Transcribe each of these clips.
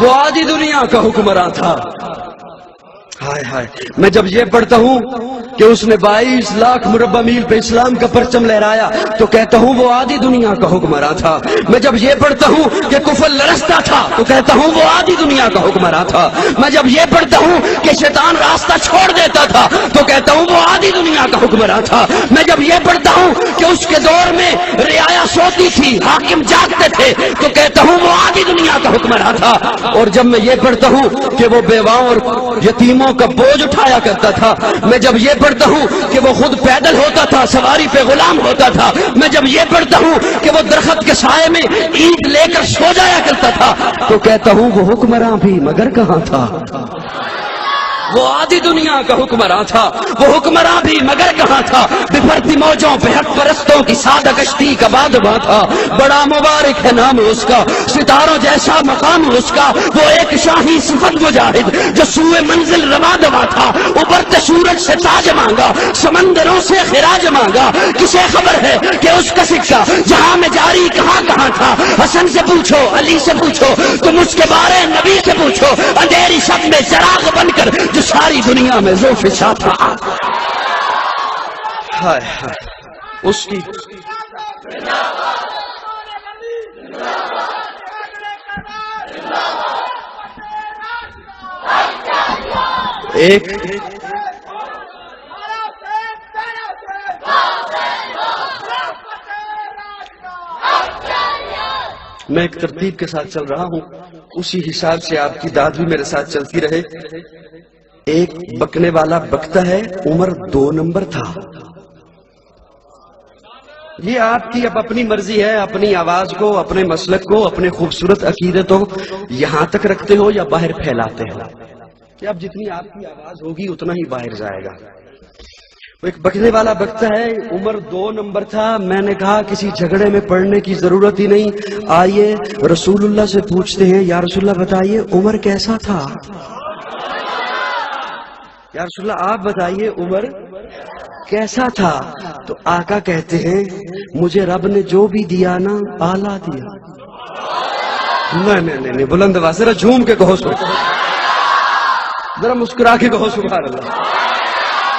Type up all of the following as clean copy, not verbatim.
وہ آدھی دنیا کا حکمراں تھا. ہائے ہائے، میں جب یہ پڑھتا ہوں کہ اس نے 22 لاکھ مربع میل پہ اسلام کا پرچم لہرایا تو کہتا ہوں وہ آدھی دنیا کا حکمراں تھا. میں جب یہ پڑھتا ہوں کہ کفر لرزتا تھا تو کہتا ہوں وہ آدھی دنیا کا حکمراں تھا. میں جب یہ پڑھتا ہوں کہ شیطان راستہ چھوڑ دیتا تھا تو کہتا ہوں وہ آدھی دنیا کا حکمراں تھا. میں جب یہ پڑھتا ہوں کہ اس کے دور میں رعایا سوتی تھی، حاکم جاگتے تھے تو کہتا ہوں وہ آدھی دنیا کا حکمراں تھا. اور جب میں یہ پڑھتا ہوں کہ وہ بیواؤں اور یتیموں کا بوجھ اٹھایا کرتا تھا، میں جب یہ پڑھتا ہوں کہ وہ خود پیدل ہوتا تھا، سواری پہ غلام ہوتا تھا، میں جب یہ پڑھتا ہوں کہ وہ درخت کے سائے میں اینٹ لے کر سو جایا کرتا تھا تو کہتا ہوں وہ حکمراں بھی مگر کہاں تھا. وہ آدھی دنیا کا حکمراں تھا، وہ حکمراں بھی مگر کہاں تھا. بفرتی موجوں پہ حق پرستوں کی سادہ کشتی کا بادباں تھا. بڑا مبارک ہے نام اس کا، ستاروں جیسا مقام اس کا. وہ ایک شاہی صفت مجاہد جو سوئے منزل رواں دواں تھا. ابھرتے سورج سے تاج مانگا، سمندروں سے خراج مانگا. کسے خبر ہے کہ اس کا سکہ جہاں میں جاری کہاں کہاں تھا. حسن سے پوچھو، علی سے پوچھو، تم اس کے بارے نبی سے پوچھو. اندھیری شب میں چراغ بن کر ساری دنیا میں ذوالفشاں تھا. ہائے ہائے، اس کی ایک میں ایک ترتیب کے ساتھ چل رہا ہوں، اسی حساب سے آپ کی داد بھی میرے ساتھ چلتی رہے. ایک بکنے والا بکتا ہے، عمر 2 نمبر تھا. یہ آپ کی اب اپنی مرضی ہے، اپنی آواز کو، اپنے مسلک کو، اپنے خوبصورت عقیدتوں یہاں تک رکھتے ہو یا باہر پھیلاتے ہو. کہ اب جتنی آپ کی آواز ہوگی اتنا ہی باہر جائے گا. ایک بکنے والا بکتا ہے، عمر 2 نمبر تھا. میں نے کہا کسی جھگڑے میں پڑنے کی ضرورت ہی نہیں، آئیے رسول اللہ سے پوچھتے ہیں. یا رسول اللہ بتائیے عمر کیسا تھا؟ یا رسول اللہ آپ بتائیے عمر کیسا تھا؟ تو آقا کہتے ہیں مجھے رب نے جو بھی دیا نا اعلیٰ دیا. نہیں بلند آواز ذرا جھوم کے کہو، ذرا مسکرا کے کہو سبحان اللہ.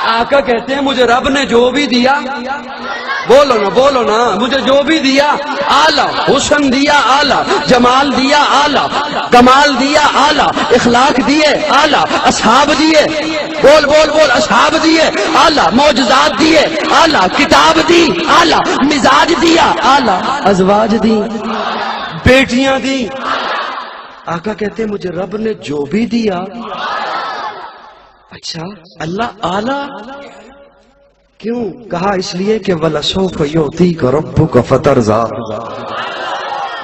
آقا کہتے ہیں مجھے رب نے جو بھی دیا، بولو نا مجھے جو بھی دیا اعلیٰ. حسن دیا اعلیٰ، جمال دیا اعلیٰ، کمال دیا اعلیٰ، اخلاق دیے اعلیٰ، اصحاب دیے، بول اصحاب دیے اعلیٰ، معجزات دیے اعلیٰ، کتاب دی اعلیٰ، مزاج دیا اعلیٰ، ازواج دی، بیٹیاں دی. آقا کہتے ہیں مجھے رب نے جو بھی دیا. اچھا اللہ اعلیٰ کیوں؟ کہا اس لیے کہ وَلَسَوْفَ يُعْطِيكَ رَبُّكَ فَتَرْضَىٰ.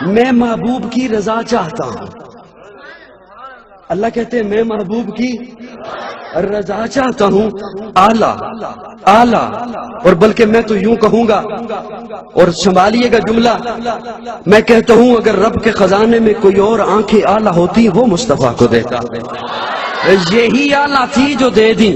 میں محبوب کی رضا چاہتا ہوں. اللہ کہتے ہیں میں محبوب کی رضا چاہتا ہوں. اعلیٰ اور بلکہ میں تو یوں کہوں گا، اور سنبھالیے گا جملہ، میں کہتا ہوں اگر رب کے خزانے میں کوئی اور آنکھیں اعلیٰ ہوتی وہ مصطفیٰ کو دیتا. یہی اعلیٰ تھی جو دے دی.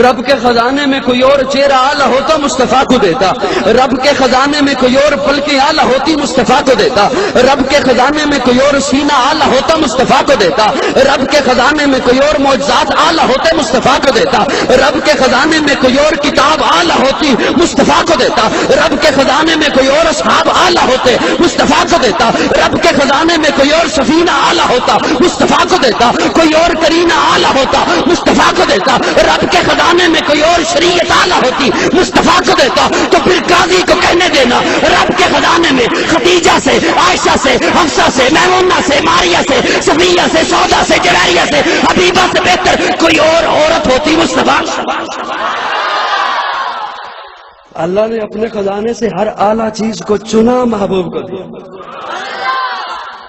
رب کے خزانے میں کوئی اور چہرہ اعلیٰ ہوتا مصطفیٰ کو دیتا. رب کے خزانے میں کوئی اور پلکیں اعلیٰ ہوتی مصطفیٰ کو دیتا. رب کے خزانے میں کوئی اور سینہ اعلیٰ ہوتا مصطفیٰ کو دیتا. رب کے خزانے میں کوئی اور معجزات اعلیٰ ہوتے مصطفیٰ کو دیتا. رب کے خزانے میں کوئی اور کتاب اعلیٰ ہوتی مصطفیٰ کو دیتا. رب کے خزانے میں کوئی اور اصحاب اعلیٰ ہوتے مصطفیٰ کو دیتا. رب کے خزانے میں کوئی اور سفینہ اعلیٰ ہوتا مصطفیٰ کو دیتا. کوئی اور کرینہ اعلیٰ ہوتا مصطفیٰ کو دیتا. رب کے خزانے میں کوئی اور شریعت اعلیٰ ہوتی مصطفیٰ کو دیتا. تو پھر قاضی کو کہنے دینا رب کے خزانے میں خدیجہ سے، عائشہ سے، حفصہ سے، میمونہ سے، ماریہ سے، صفیہ سے، سودا سے، جویریہ سے، حبیبہ سے بہتر کوئی اور عورت ہوتی مصطفیٰ. اللہ نے اپنے خزانے سے ہر اعلیٰ چیز کو چنا، محبوب کو دیا.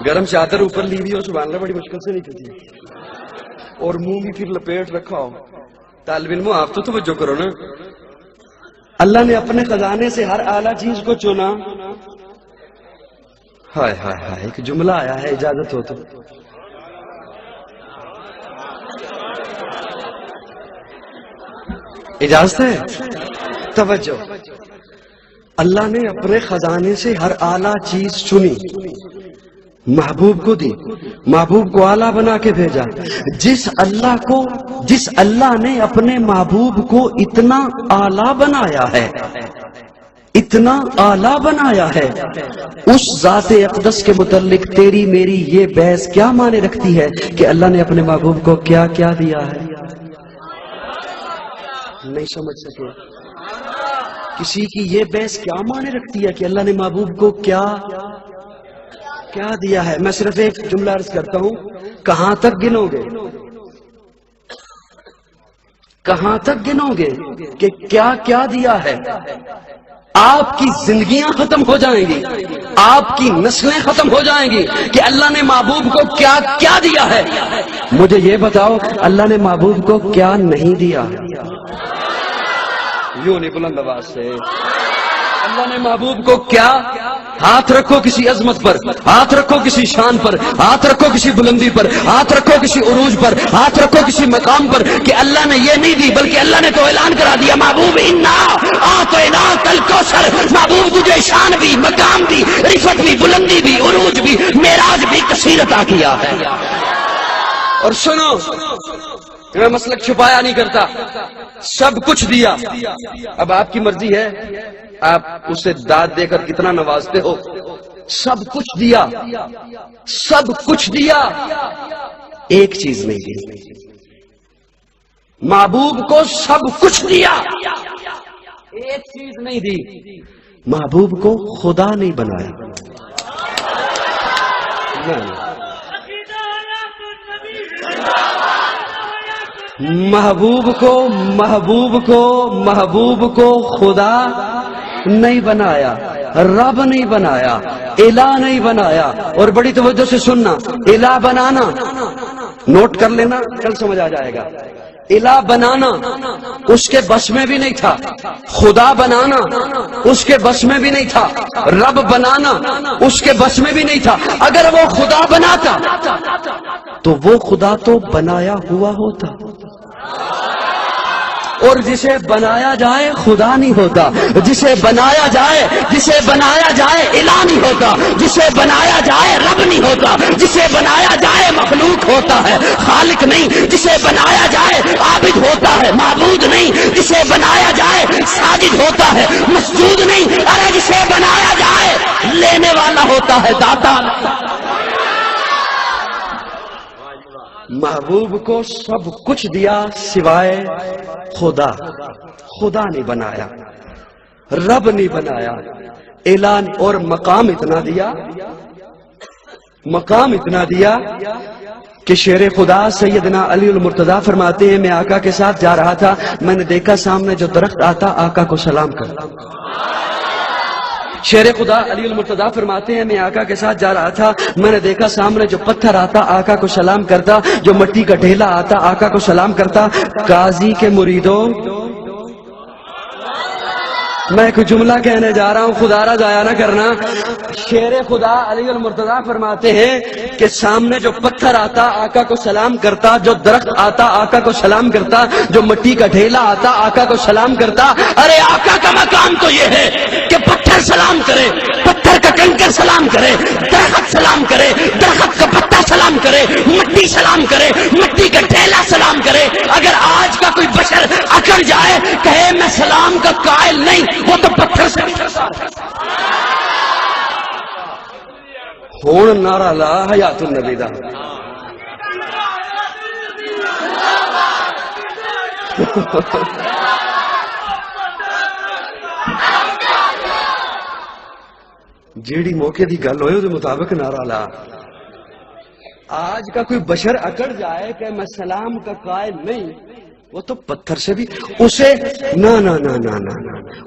گرم چادر اوپر لی ہوئی ہو سبحان اللہ بڑی مشکل سے نہیں کہتی، اور منہ بھی پھر لپیٹ رکھا ہو. طالب علموں آپ تو توجہ کرو نا. اللہ نے اپنے خزانے سے ہر اعلیٰ چیز کو چنا. ہائے ہائے ہائے، ایک جملہ آیا ہے، اجازت ہو تو اجازت ہے؟ توجہ. اللہ نے اپنے خزانے سے ہر اعلیٰ چیز چنی، محبوب کو دی، محبوب کو اعلیٰ بنا کے بھیجا۔ جس اللہ نے اپنے محبوب کو اتنا اعلیٰ بنایا ہے، اتنا اعلیٰ بنایا ہے، اس ذات اقدس کے متعلق تیری میری یہ بحث کیا معنی رکھتی ہے کہ اللہ نے اپنے محبوب کو کیا کیا دیا ہے؟ نہیں سمجھ سکے کسی کی یہ بحث کیا معنی رکھتی ہے کہ اللہ نے محبوب کو کیا کیا دیا ہے؟ میں صرف ایک جملہ عرض کرتا ہوں، کہاں تک گنو گے، کہاں تک گنو گے کہ کیا کیا دیا ہے؟ آپ کی زندگیاں ختم ہو جائیں گی، آپ کی نسلیں ختم ہو جائیں گی کہ اللہ نے محبوب کو کیا کیا دیا ہے۔ مجھے یہ بتاؤ اللہ نے محبوب کو کیا نہیں دیا؟ یوں نہیں، بلند آواز سے، اللہ نے محبوب کو کیا؟ ہاتھ رکھو کسی عظمت پر، ہاتھ رکھو کسی شان پر، ہاتھ رکھو کسی بلندی پر، ہاتھ رکھو کسی عروج پر، ہاتھ رکھو کسی مقام پر کہ اللہ نے یہ نہیں دی، بلکہ اللہ نے تو اعلان کرا دیا محبوب انا اعطیناک الکوثر، محبوب تجھے شان بھی، مقام بھی، رفعت بھی، بلندی بھی، عروج بھی، معراج بھی کثیر عطا کیا ہے۔ اور سنو، میں مسلک چھپایا نہیں کرتا، سب کچھ دیا، اب آپ کی مرضی ہے آپ اسے داد دے کر کتنا نوازتے ہو۔ سب کچھ دیا، سب کچھ دیا، ایک چیز نہیں دی۔ محبوب کو سب کچھ دیا، ایک چیز نہیں دی، محبوب کو خدا نہیں بنایا۔ محبوب کو خدا نہیں بنایا، رب نہیں بنایا، الہ نہیں بنایا۔ اور بڑی توجہ سے سننا، الہ بنانا نوٹ کر لینا، کل سمجھ آ جائے گا۔ الہ بنانا اس کے بس میں بھی نہیں تھا، خدا بنانا اس کے بس میں بھی نہیں تھا، رب بنانا اس کے بس میں بھی نہیں تھا۔ اگر وہ خدا بناتا تو وہ خدا تو بنایا ہوا ہوتا، اور جسے بنایا جائے خدا نہیں ہوتا، جسے بنایا جائے الہ نہیں ہوتا، جسے بنایا جائے رب نہیں ہوتا، جسے بنایا جائے مخلوق ہوتا ہے، خالق نہیں، جسے بنایا جائے عابد ہوتا ہے، معبود نہیں، جسے بنایا جائے ساجد ہوتا ہے، مسجود نہیں، ارے جسے بنایا جائے لینے والا ہوتا ہے، داتا۔ محبوب کو سب کچھ دیا سوائے خدا نہیں بنایا، رب نہیں بنایا، اعلان اور مقام اتنا دیا کہ شیر خدا سیدنا علی المرتضیٰ فرماتے ہیں، میں آقا کے ساتھ جا رہا تھا، میں نے دیکھا سامنے جو درخت آتا آقا کو سلام کرتا۔ شیر خدا علی المرتضیٰ فرماتے ہیں، میں آقا کے ساتھ جا رہا تھا، میں نے دیکھا سامنے جو پتھر آتا آقا کو سلام کرتا، جو مٹی کا ڈھیلا آتا آقا کو سلام کرتا۔ قاضی کے مریدوں، میں ایک جملہ کہنے جا رہا ہوں، خدا را ضائع نہ کرنا۔ شیر خدا علی المرتضیٰ فرماتے ہیں کہ سامنے جو پتھر آتا آقا کو سلام کرتا، جو درخت آتا آقا کو سلام کرتا، جو مٹی کا ڈھیلا آتا آقا کو سلام کرتا۔ ارے آقا کا مقام تو یہ ہے کہ پتھر سلام کرے، پتھر کا کنکر سلام کرے، درخت سلام کرے، درخت کا پتا سلام کرے، مٹی سلام کرے، مٹی کا ڈھیلا سلام کرے۔ اگر آج کا کوئی بشر اکڑ جائے کہے میں سلام کا قائل نہیں، وہ تو پتھر سے ہون نعرہ لا حیات النبی دا۔ جیڑی موقع دی گل ہوئے اس مطابق نعرہ لا۔ آج کا کوئی بشر اکڑ جائے کہ میں سلام کا قائل نہیں، وہ تو پتھر سے بھی اسے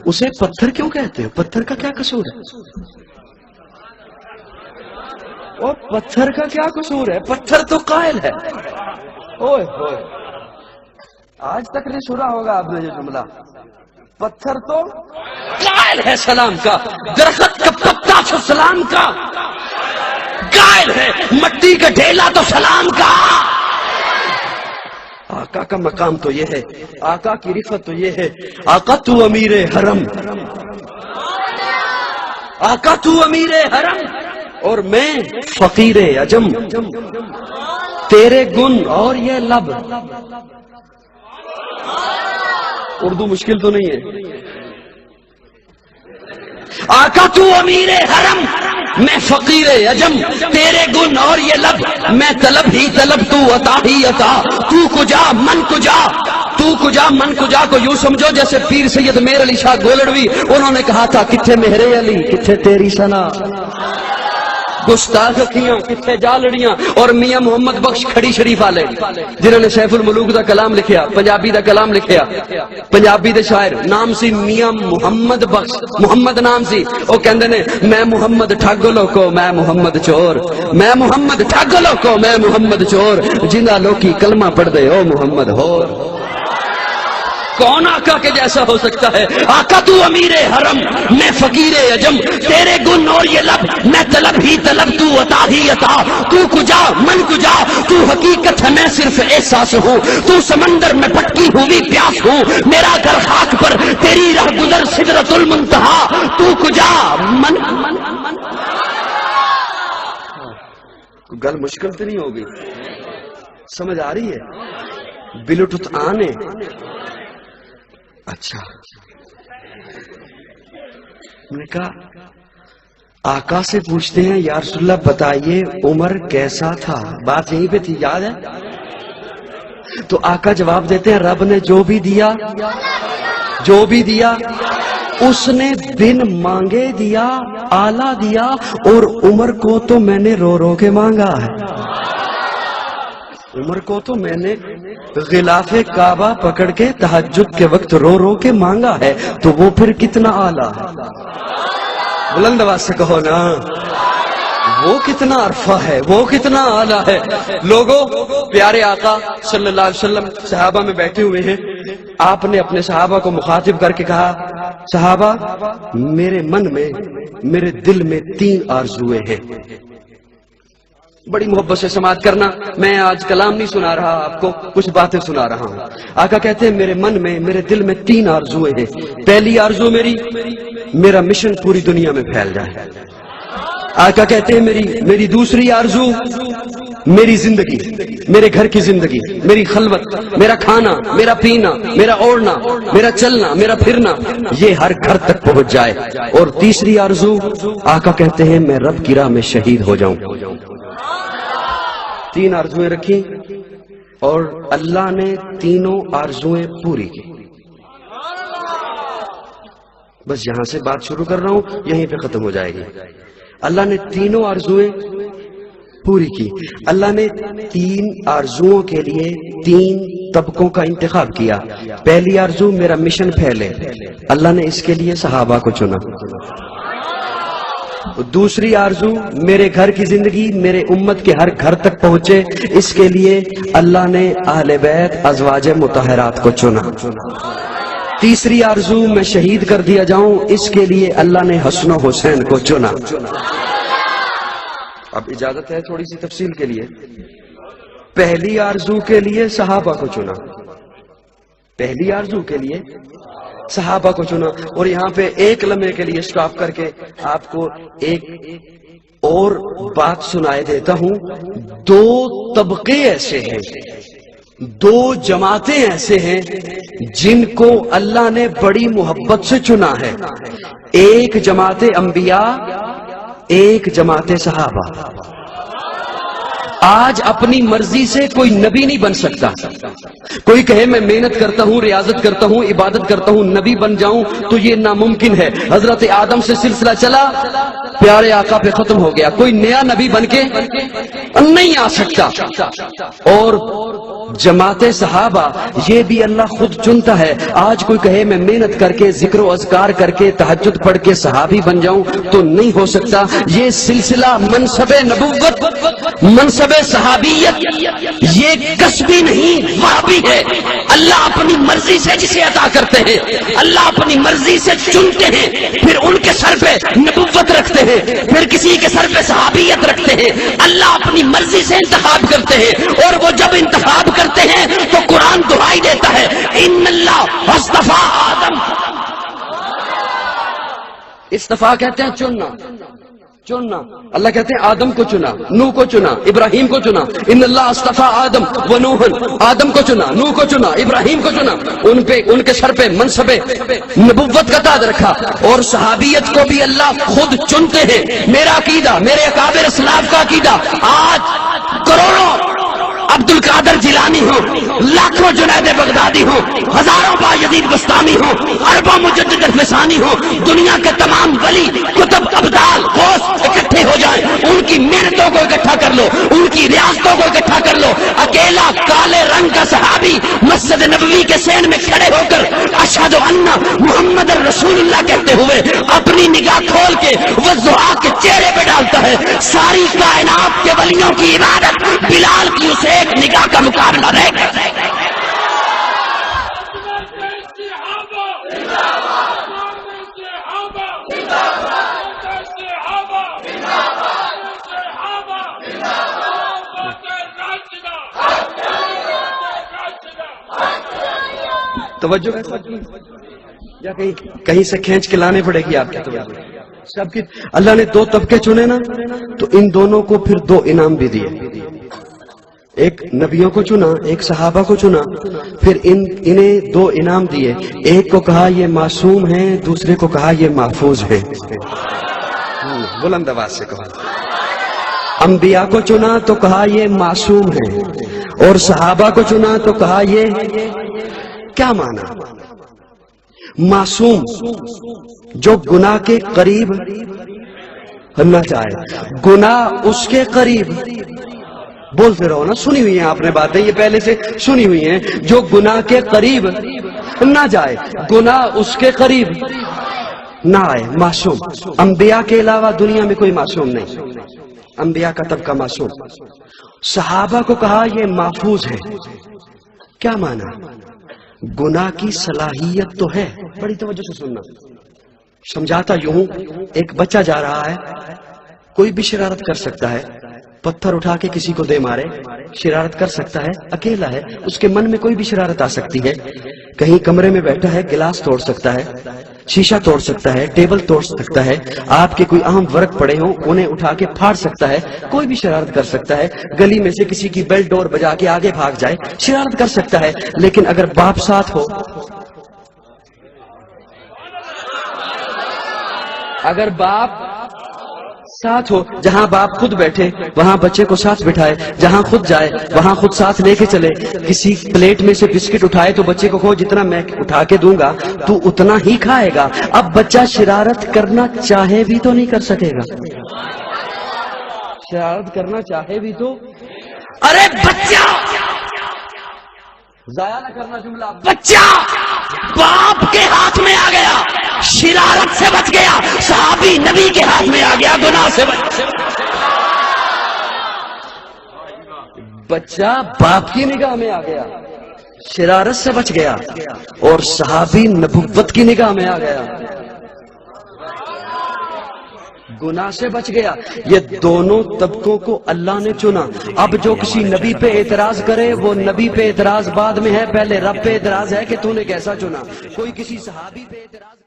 اسے پتھر کیوں کہتے ہیں؟ پتھر کا کیا قصور ہے؟ اور پتھر کا کیا قصور ہے؟ پتھر تو قائل ہے۔ اوئے ہوئے، آج تک نہیں سنا ہوگا آپ نے یہ جملہ، پتھر تو قائل ہے سلام کا، درخت کا پتا تو سلام کا قائل ہے، مٹی کا ڈھیلا تو سلام کا۔ آقا کا مقام تو یہ ہے، آقا کی رفعت تو یہ ہے، آقا تو امیر حرم، آقا تو امیر حرم اور میں فقیر عجم، تیرے گن اور یہ لب. اردو مشکل تو نہیں ہے. آقا تو امیر حرم میں فقیر عجم، تیرے گن اور یہ لب، میں طلب ہی طلب تو عطا ہی عطا. تو کجا من کجا، تو کجا من کجا کو یوں سمجھو جیسے پیر سید میر علی شاہ گولڑوی انہوں نے کہا تھا کتھے مہرے علی کتھے تیری ثنا، گستاخ اکھیاں کتھے جا لڑیاں. اور میاں محمد بخش کھڑی شریف والے جنہوں نے سیف الملوک دا کلام لکھیا، پنجابی دا کلام لکھیا، پنجابی دے شاعر نام سی میاں محمد بخش، محمد نام سی. وہ کہندے نے میں محمد ٹھگ لوکو میں محمد چور، میں محمد ٹھگ لوکو میں محمد چور، جنہ لوکی کلمہ پڑھ دے او محمد ہور. کون آقا کے جیسا ہو سکتا ہے؟ آقا تو امیر حرم میں فقیر عجم، تیرے گن اور یہ لب، میں طلب ہی طلب تو عطا ہی عطا. تو کجا من کجا، تو حقیقت ہے میں صرف احساس ہوں، تو سمندر میں پٹکی ہوئی پیاس ہوں، میرا گھر خاک پر تیری راہ گزر سدرۃ المنتہا. تو کجا من گل مشکل تو نہیں ہوگی، سمجھ آ رہی ہے؟ بلوٹوتھ آن ہے. اچھا میں نے کہا آقا سے پوچھتے ہیں یا رسول اللہ بتائیے عمر کیسا تھا، بات یہیں پہ تھی یاد ہے؟ تو آقا جواب دیتے ہیں رب نے جو بھی دیا، جو بھی دیا اس نے بن مانگے دیا، آلہ دیا، اور عمر کو تو میں نے رو رو کے مانگا ہے. عمر کو تو میں نے غلاف کعبہ پکڑ کے تہجد کے وقت رو رو کے مانگا ہے، تو وہ پھر کتنا اعلیٰ ہے. بلند آواز سے کہو نا، وہ کتنا عرفہ ہے، وہ کتنا اعلیٰ ہے. لوگوں پیارے آقا صلی اللہ علیہ وسلم صحابہ میں بیٹھے ہوئے ہیں، آپ نے اپنے صحابہ کو مخاطب کر کے کہا صحابہ میرے من میں میرے دل میں 3 آرزویں ہیں. بڑی محبت سے سماعت کرنا، میں آج کلام نہیں سنا رہا، آپ کو کچھ باتیں سنا رہا ہوں. آقا کہتے ہیں میرے من میں میرے دل میں 3 آرزویں ہیں. پہلی آرزو میرا مشن پوری دنیا میں پھیل جائے. آقا کہتے ہیں میری دوسری آرزو میری زندگی، میرے گھر کی زندگی، میری خلوت، میرا کھانا، میرا پینا، میرا اوڑھنا، میرا چلنا، میرا پھرنا، یہ ہر گھر تک پہنچ جائے. اور تیسری آرزو آقا کہتے ہیں میں رب کی راہ میں شہید ہو جاؤں. 3 آرزویں رکھی اور اللہ نے تینوں آرزویں پوری کی. بس یہاں سے بات شروع کر رہا ہوں، یہیں پہ ختم ہو جائے گی. اللہ نے تینوں آرزویں پوری کی. اللہ نے 3 آرزوؤں کے لیے 3 طبقوں کا انتخاب کیا. پہلی آرزو میرا مشن پھیلے، اللہ نے اس کے لیے صحابہ کو چنا. دوسری آرزو میرے گھر کی زندگی میرے امت کے ہر گھر تک پہنچے، اس کے لیے اللہ نے اہل بیت ازواج مطہرات کو چنا. تیسری آرزو میں شہید کر دیا جاؤں، اس کے لیے اللہ نے حسن و حسین کو چنا. اب اجازت ہے تھوڑی سی تفصیل کے لیے. پہلی آرزو کے لیے صحابہ کو چنا، پہلی آرزو کے لیے صحابہ کو چنا. اور یہاں پہ ایک لمحے کے لیے سٹاپ کر کے آپ کو ایک اور بات سنائے دیتا ہوں. 2 طبقے ایسے ہیں، 2 جماعتیں ایسے ہیں جن کو اللہ نے بڑی محبت سے چنا ہے. ایک جماعت انبیاء، ایک جماعت صحابہ. آج اپنی مرضی سے کوئی نبی نہیں بن سکتا. کوئی کہے میں محنت کرتا ہوں، ریاضت کرتا ہوں، عبادت کرتا ہوں، نبی بن جاؤں، تو یہ ناممکن ہے. حضرت آدم سے سلسلہ چلا، پیارے آقا پہ ختم ہو گیا. کوئی نیا نبی بن کے نہیں آ سکتا. اور جماعت صحابہ یہ بھی اللہ خود چنتا ہے. آج کوئی کہے میں محنت کر کے ذکر و اذکار کر کے تہجد پڑھ کے صحابی بن جاؤں تو نہیں ہو سکتا. یہ سلسلہ منصب نبوت، منصب صحابیت یہ کسبی نہیں وہابی ہے. اللہ اپنی مرضی سے جسے عطا کرتے ہیں، اللہ اپنی مرضی سے چنتے ہیں، پھر ان کے سر پہ نبوت رکھتے ہیں، پھر کسی کے سر پہ صحابیت رکھتے ہیں. اللہ اپنی مرضی سے انتخاب کرتے ہیں. اور وہ جب انتخاب کرتے ہیں تو قرآن دہائی دیتا ہے ان اللہ اصطفیٰ آدم. استفا کہتے ہیں چننا، چننا۔ اللہ کہتے ہیں آدم کو چنا، نوح کو چنا، ابراہیم کو چنا۔ ان اللہ اصطفیٰ آدم و نوحا، آدم کو چنا، نوح کو چنا، ابراہیم کو چنا، ان کے سر پہ منصب نبوت کا تاج رکھا، اور صحابیت کو بھی اللہ خود چنتے ہیں۔ میرا عقیدہ، میرے اکابر اسلاف کا عقیدہ، آج کروڑوں عبد القادر جیلانی ہوں، لاکھوں جنید بغدادی ہوں، ہزاروں بایزید بستامی ہوں، اربوں مجدد الفسانی ہوں، دنیا کے تمام ولی کتب ابدال غوث اکٹھے ہو جائیں، ان کی محنتوں کو اکٹھا کر لو، ان کی ریاستوں کو اکٹھا کر لو، اکیلا کالے رنگ کا صحابی مسجد نبوی کے سین میں کھڑے ہو کر اشہد ان محمد رسول اللہ کہتے ہوئے اپنی نگاہ کھول کے وضحا کے چہرے پہ ڈالتا ہے، ساری کائنات کے ولیوں کی عبادت بلال کی اسے ایک نگاہ کا مقابلہ رہ گیا۔ توجہ یا کہیں سے کھینچ کے لانے پڑے گی آپ کی توجہ سب کی۔ اللہ نے دو طبقے چنے نا، تو ان دونوں کو پھر دو انعام بھی دیے، ایک نبیوں کو چنا، ایک صحابہ کو چنا، پھر انہیں دو انعام دیے، ایک کو کہا یہ معصوم ہیں، دوسرے کو کہا یہ محفوظ ہیں۔ بلند آواز سے کہا، انبیاء کو چنا تو کہا یہ معصوم ہیں، اور صحابہ کو چنا تو کہا یہ کیا مانا؟ معصوم جو گناہ کے قریب نہ جائے، گناہ اس کے قریب، بولتے رہو نا، سنی ہوئی ہیں آپ نے باتیں، یہ پہلے سے سنی ہوئی ہیں، جو گناہ کے قریب نہ جائے، گناہ اس کے قریب نہ آئے، معصوم۔ انبیاء کے علاوہ دنیا میں کوئی معصوم نہیں، انبیاء کا طبقہ معصوم۔ صحابہ کو کہا یہ محفوظ ہے، کیا مانا؟ گناہ کی صلاحیت تو ہے، بڑی توجہ سے سننا، سمجھاتا یوں ہوں، ایک بچہ جا رہا ہے، کوئی بھی شرارت کر سکتا ہے، پتھر اٹھا کے کسی کو دے مارے، شرارت کر سکتا ہے، اکیلا ہے، اس کے من میں کوئی بھی شرارت آ سکتی ہے، کہیں کمرے میں بیٹھا ہے، گلاس توڑ سکتا ہے، شیشہ توڑ سکتا ہے، ٹیبل توڑ سکتا ہے، آپ کے کوئی اہم ورق پڑے ہوں انہیں اٹھا کے پھاڑ سکتا ہے، کوئی بھی شرارت کر سکتا ہے، گلی میں سے کسی کی بیل ڈور بجا کے آگے بھاگ جائے، شرارت کر سکتا ہے، لیکن اگر باپ ساتھ ہو، اگر باپ ساتھ ہو، جہاں باپ خود بیٹھے وہاں بچے کو ساتھ بٹھائے، جہاں خود جائے وہاں خود ساتھ لے کے چلے، کسی پلیٹ میں سے بسکٹ اٹھائے تو بچے کو کہو جتنا میں اٹھا کے دوں گا تو اتنا ہی کھائے گا۔ اب بچہ شرارت کرنا چاہے بھی تو نہیں کر سکے گا، شرارت کرنا چاہے بھی تو، ارے بچہ، ضائع نہ کرنا جملہ، بچہ باپ کے ہاتھ میں آ گیا، شرارت سے بچ گیا، صحابی نبی کے ہاتھ میں آ گیا، گناہ سے بچ گیا۔ بچہ باپ کی نگاہ میں آ گیا، شرارت سے بچ گیا، اور صحابی نبوت کی نگاہ میں آ گیا، گناہ سے بچ گیا۔ یہ دونوں طبقوں کو اللہ نے چنا۔ اب جو کسی نبی پہ اعتراض کرے وہ نبی پہ اعتراض بعد میں ہے، پہلے رب پہ اعتراض ہے کہ تو نے کیسا چنا۔ کوئی کسی صحابی پہ اعتراض